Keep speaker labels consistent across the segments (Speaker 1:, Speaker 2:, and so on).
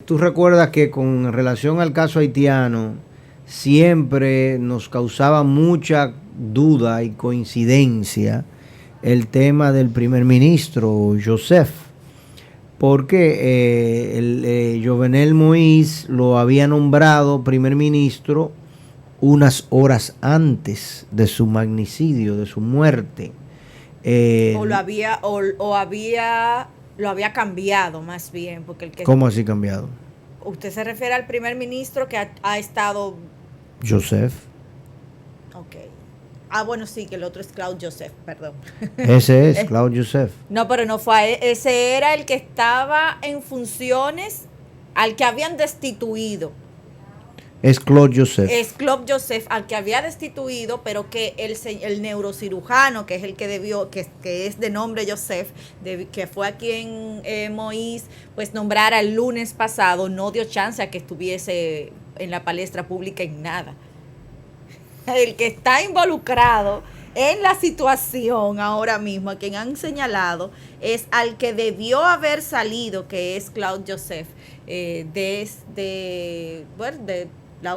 Speaker 1: Tú recuerdas que con relación al caso haitiano, siempre nos causaba mucha duda y coincidencia el tema del primer ministro Joseph, porque Jovenel Moïse lo había nombrado primer ministro unas horas antes de su magnicidio, de su muerte.
Speaker 2: O lo había cambiado más bien, porque el que
Speaker 1: ¿Cómo así cambiado?
Speaker 2: usted se refiere al primer ministro que ha estado.
Speaker 1: Joseph.
Speaker 2: Ok. Bueno, sí, que el otro es Claude Joseph, perdón.
Speaker 1: Ese es Claude Joseph.
Speaker 2: No, pero no fue ese era el que estaba en funciones al que habían destituido.
Speaker 1: Es Claude Joseph.
Speaker 2: Es Claude Joseph al que había destituido, pero que el neurocirujano, que es el que debió, que es de nombre Joseph, que fue a quien Moïse pues nombrara el lunes pasado, no dio chance a que estuviese en la palestra pública en nada. El que está involucrado en la situación ahora mismo, a quien han señalado, es al que debió haber salido, que es Claude Joseph,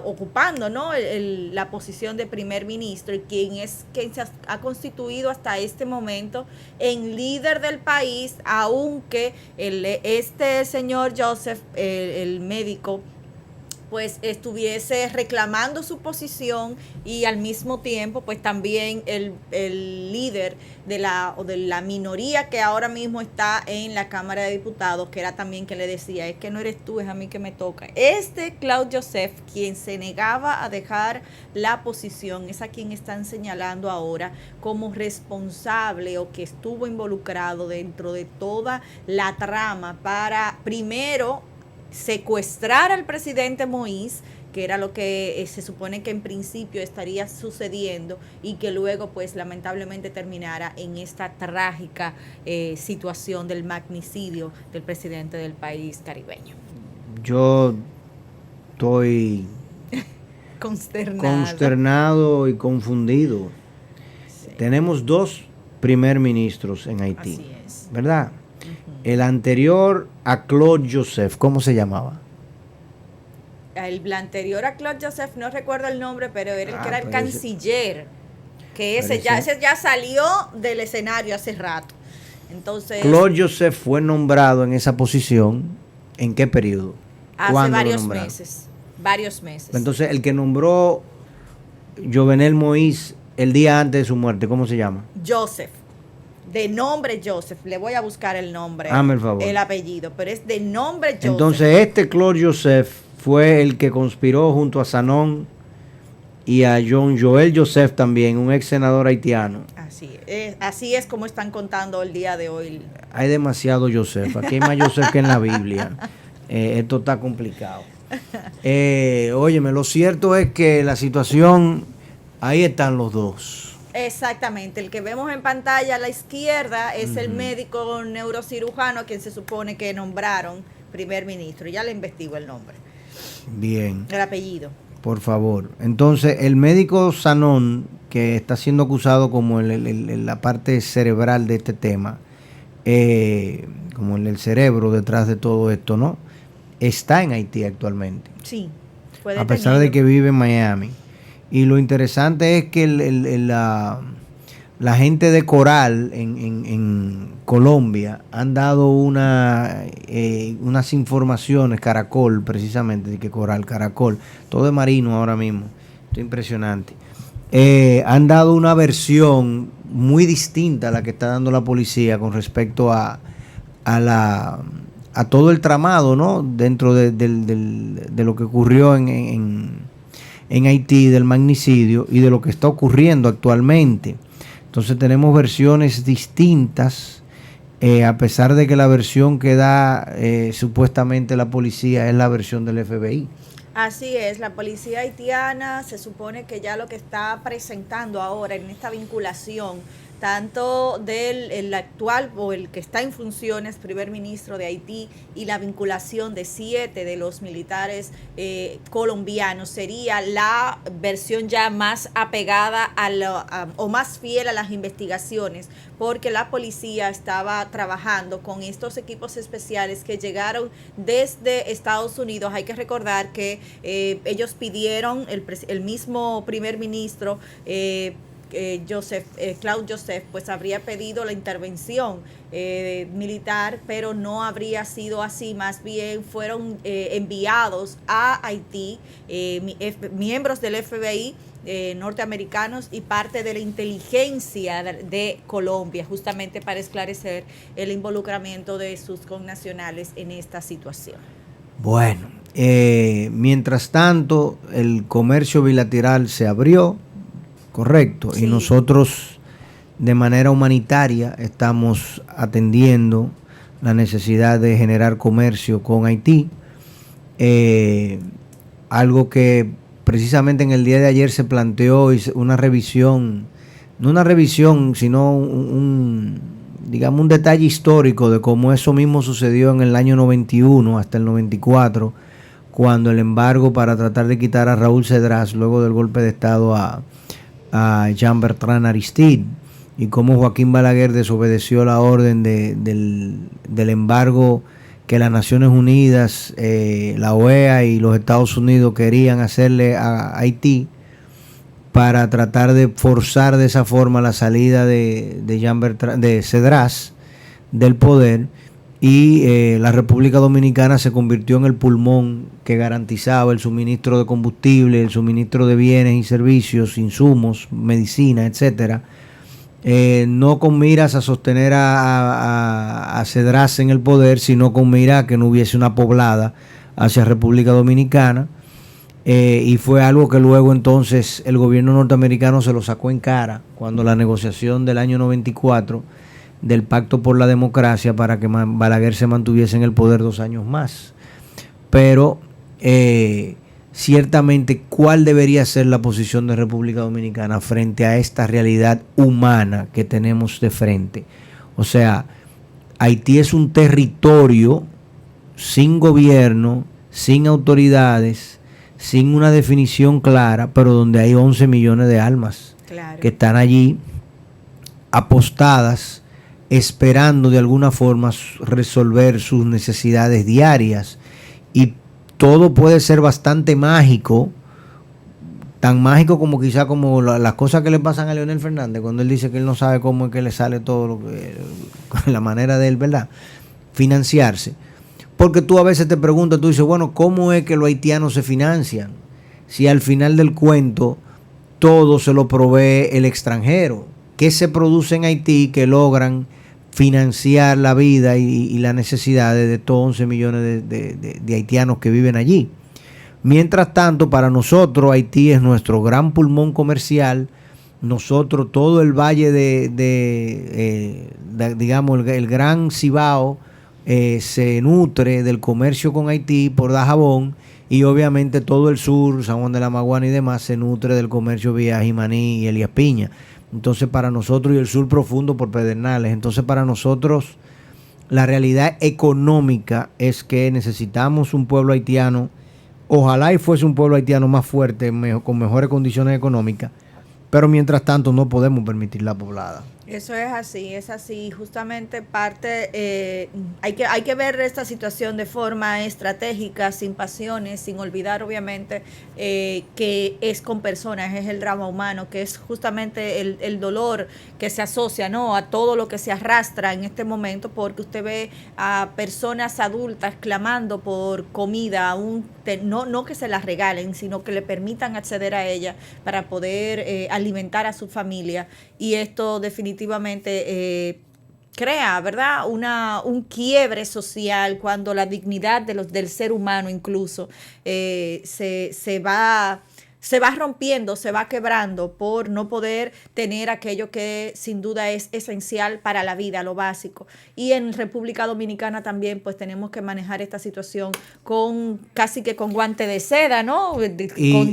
Speaker 2: ocupando, ¿no?, la posición de primer ministro, y quien se ha constituido hasta este momento en líder del país, aunque este señor Joseph, el médico, pues estuviese reclamando su posición, y al mismo tiempo pues también el líder de la minoría que ahora mismo está en la Cámara de Diputados, que era también que le decía, es que no eres tú, es a mí que me toca. Claude Joseph, quien se negaba a dejar la posición, es a quien están señalando ahora como responsable o que estuvo involucrado dentro de toda la trama para primero secuestrar al presidente Moïse, que era lo que se supone que en principio estaría sucediendo, y que luego pues lamentablemente terminara en esta trágica situación del magnicidio del presidente del país caribeño.
Speaker 1: Yo estoy consternado y confundido. Sí. Tenemos dos primer ministros en Haití.
Speaker 2: Así es.
Speaker 1: ¿Verdad? El anterior a Claude Joseph, ¿cómo se llamaba?
Speaker 2: El anterior a Claude Joseph, no recuerdo el nombre, pero era el que era el canciller, que ese ya salió del escenario hace rato. Entonces,
Speaker 1: Claude Joseph fue nombrado en esa posición, ¿en qué periodo?
Speaker 2: Hace varios meses.
Speaker 1: Entonces, el que nombró Jovenel Moïse el día antes de su muerte, ¿cómo se llama?
Speaker 2: Joseph. De nombre Joseph, le voy a buscar el nombre, el apellido, pero es de nombre Joseph.
Speaker 1: Entonces Claude Joseph fue el que conspiró junto a Sanón y a John Joel Joseph también, un ex senador haitiano.
Speaker 2: Así es como están contando el día de hoy.
Speaker 1: Hay demasiado Joseph, aquí hay más Joseph que en la Biblia. Esto está complicado. Óyeme, lo cierto es que la situación, ahí están los dos.
Speaker 2: Exactamente, el que vemos en pantalla a la izquierda es el médico neurocirujano a quien se supone que nombraron primer ministro. Ya le investigo el nombre.
Speaker 1: Bien.
Speaker 2: El apellido.
Speaker 1: Por favor. Entonces, el médico Sanón, que está siendo acusado como la parte cerebral de este tema, como el cerebro detrás de todo esto, ¿no? Está en Haití actualmente.
Speaker 2: Sí.
Speaker 1: A pesar de que vive en Miami. Y lo interesante es que la gente de Coral en Colombia han dado unas informaciones, Caracol precisamente, de que Coral, Caracol, todo es marino ahora mismo, esto es impresionante. Han dado una versión muy distinta a la que está dando la policía con respecto a todo el tramado, ¿no?, dentro de lo que ocurrió en Haití, del magnicidio y de lo que está ocurriendo actualmente. Entonces tenemos versiones distintas, a pesar de que la versión que da supuestamente la policía es la versión del FBI.
Speaker 2: Así es, la policía haitiana se supone que ya lo que está presentando ahora en esta vinculación tanto del el actual o el que está en funciones, primer ministro de Haití, y la vinculación de 7 de los militares colombianos, sería la versión ya más apegada o más fiel a las investigaciones, porque la policía estaba trabajando con estos equipos especiales que llegaron desde Estados Unidos. Hay que recordar que ellos pidieron, el mismo primer ministro Claude Joseph, pues habría pedido la intervención militar, pero no habría sido así. Más bien fueron enviados a Haití miembros del FBI norteamericanos y parte de la inteligencia de Colombia, justamente para esclarecer el involucramiento de sus connacionales en esta situación.
Speaker 1: Bueno, mientras tanto, el comercio bilateral se abrió, correcto, sí. Y nosotros de manera humanitaria estamos atendiendo la necesidad de generar comercio con Haití, algo que precisamente en el día de ayer se planteó una revisión, no una revisión, sino digamos un detalle histórico de cómo eso mismo sucedió en el año 91 hasta el 94, cuando el embargo para tratar de quitar a Raúl Cedras luego del golpe de Estado a Jean-Bertrand Aristide, y cómo Joaquín Balaguer desobedeció la orden del embargo que las Naciones Unidas, la OEA y los Estados Unidos querían hacerle a Haití para tratar de forzar de esa forma la salida de Cedras del poder, y la República Dominicana se convirtió en el pulmón que garantizaba el suministro de combustible, el suministro de bienes y servicios, insumos, medicina, etcétera. No con miras a sostener a Cedras en el poder, sino con miras a que no hubiese una poblada hacia República Dominicana, y fue algo que luego entonces el gobierno norteamericano se lo sacó en cara cuando la negociación del año 94 del Pacto por la Democracia para que Balaguer se mantuviese en el poder 2 años más. Pero ciertamente, ¿cuál debería ser la posición de República Dominicana frente a esta realidad humana que tenemos de frente? O sea, Haití es un territorio sin gobierno, sin autoridades, sin una definición clara, pero donde hay 11 millones de almas, claro, que están allí apostadas, esperando de alguna forma resolver sus necesidades diarias. Y todo puede ser bastante mágico, tan mágico como quizá como las cosas que le pasan a Leonel Fernández cuando él dice que él no sabe cómo es que le sale todo lo que, la manera de él, ¿verdad?, financiarse. Porque tú a veces te preguntas, tú dices, bueno, ¿cómo es que los haitianos se financian? Si al final del cuento todo se lo provee el extranjero. ¿Qué se produce en Haití que logran financiar la vida y las necesidades de todos 11 millones de haitianos que viven allí? Mientras tanto, para nosotros Haití es nuestro gran pulmón comercial. Nosotros, todo el valle digamos, el gran Cibao se nutre del comercio con Haití por Dajabón, y obviamente todo el sur, San Juan de la Maguana y demás, se nutre del comercio vía Jimaní y Elías Piña. Entonces para nosotros, y el sur profundo por Pedernales, entonces para nosotros la realidad económica es que necesitamos un pueblo haitiano, ojalá y fuese un pueblo haitiano más fuerte, con mejores condiciones económicas, pero mientras tanto no podemos permitir la poblada.
Speaker 2: Eso es así, justamente parte, hay que ver esta situación de forma estratégica, sin pasiones, sin olvidar obviamente que es con personas, es el drama humano, que es justamente el dolor que se asocia, ¿no?, a todo lo que se arrastra en este momento, porque usted ve a personas adultas clamando por comida, no que se las regalen, sino que le permitan acceder a ella para poder alimentar a su familia, y esto definitivamente crea, ¿verdad?, un quiebre social cuando la dignidad del ser humano incluso se va se va rompiendo, se va quebrando por no poder tener aquello que sin duda es esencial para la vida, lo básico. Y en República Dominicana también pues tenemos que manejar esta situación con casi que con guante de seda, ¿no?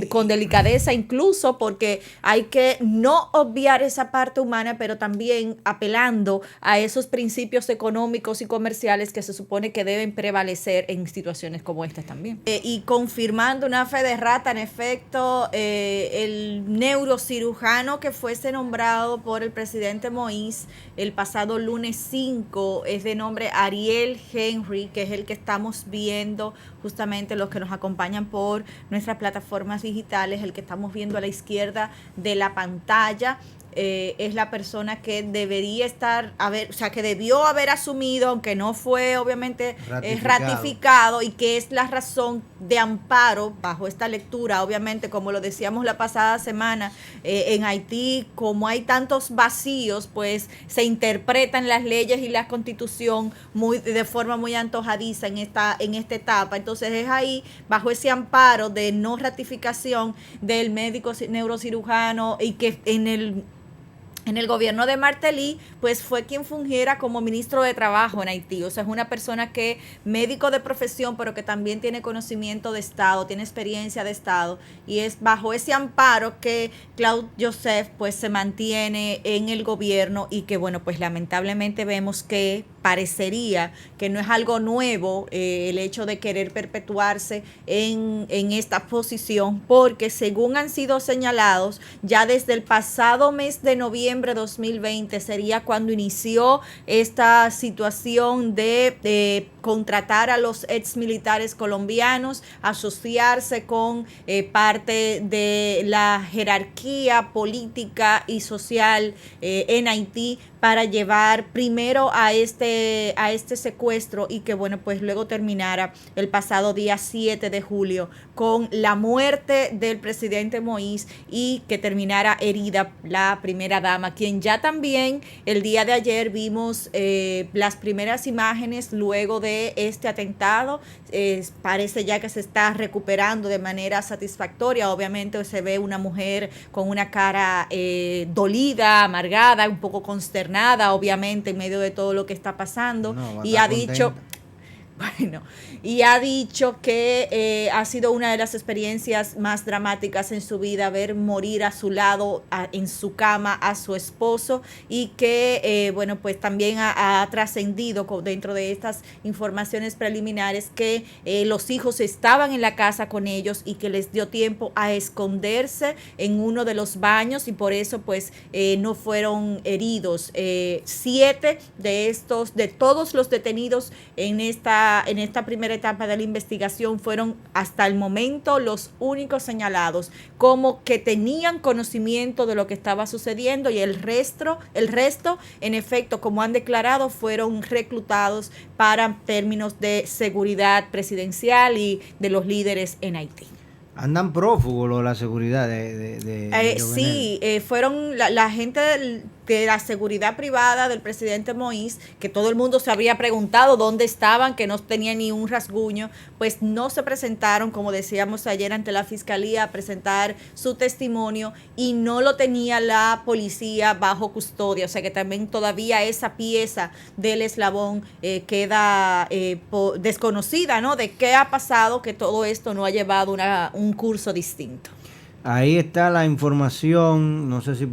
Speaker 2: Con delicadeza incluso, porque hay que no obviar esa parte humana, pero también apelando a esos principios económicos y comerciales que se supone que deben prevalecer en situaciones como estas también. Y confirmando una fe de rata, en efecto, el neurocirujano que fuese nombrado por el presidente Moïse el pasado lunes 5 es de nombre Ariel Henry, que es el que estamos viendo justamente los que nos acompañan por nuestras plataformas digitales, el que estamos viendo a la izquierda de la pantalla. Es la persona que debería estar, o sea, que debió haber asumido, aunque no fue obviamente ratificado, y que es la razón de amparo bajo esta lectura. Obviamente, como lo decíamos la pasada semana, en Haití, como hay tantos vacíos, pues se interpretan las leyes y la constitución de forma muy antojadiza en esta etapa. Entonces es ahí, bajo ese amparo de no ratificación del médico neurocirujano, y que en el gobierno de Martelly, pues fue quien fungiera como ministro de Trabajo en Haití. O sea, es una persona que, médico de profesión, pero que también tiene conocimiento de Estado, tiene experiencia de Estado, y es bajo ese amparo que Claude Joseph pues se mantiene en el gobierno, y que bueno, pues lamentablemente vemos que parecería que no es algo nuevo el hecho de querer perpetuarse en esta posición, porque según han sido señalados, ya desde el pasado mes de noviembre de 2020 sería cuando inició esta situación de contratar a los ex militares colombianos, asociarse con parte de la jerarquía política y social en Haití, para llevar primero a este secuestro, y que bueno, pues luego terminara el pasado día 7 de julio con la muerte del presidente Moïse, y que terminara herida la primera dama, quien ya también el día de ayer vimos las primeras imágenes luego de este atentado. Parece ya que se está recuperando de manera satisfactoria. Obviamente se ve una mujer con una cara dolida, amargada, un poco consternada, obviamente, en medio de todo lo que está pasando. No, y ha dicho, que ha sido una de las experiencias más dramáticas en su vida, ver morir a su lado, en su cama, a su esposo, y que, bueno, pues también ha trascendido dentro de estas informaciones preliminares que los hijos estaban en la casa con ellos, y que les dio tiempo a esconderse en uno de los baños, y por eso pues no fueron heridos. 7 de todos los detenidos en esta primera etapa de la investigación fueron hasta el momento los únicos señalados como que tenían conocimiento de lo que estaba sucediendo, y el resto, en efecto, como han declarado, fueron reclutados para términos de seguridad presidencial y de los líderes en Haití.
Speaker 1: Andan prófugos la seguridad
Speaker 2: sí, fueron la gente de la seguridad privada del presidente Moïse, que todo el mundo se habría preguntado dónde estaban, que no tenían ni un rasguño, pues no se presentaron, como decíamos ayer, ante la fiscalía a presentar su testimonio, y no lo tenía la policía bajo custodia. O sea que también todavía esa pieza del eslabón queda desconocida, ¿no? De qué ha pasado, que todo esto no ha llevado un curso distinto.
Speaker 1: Ahí está la información, no sé si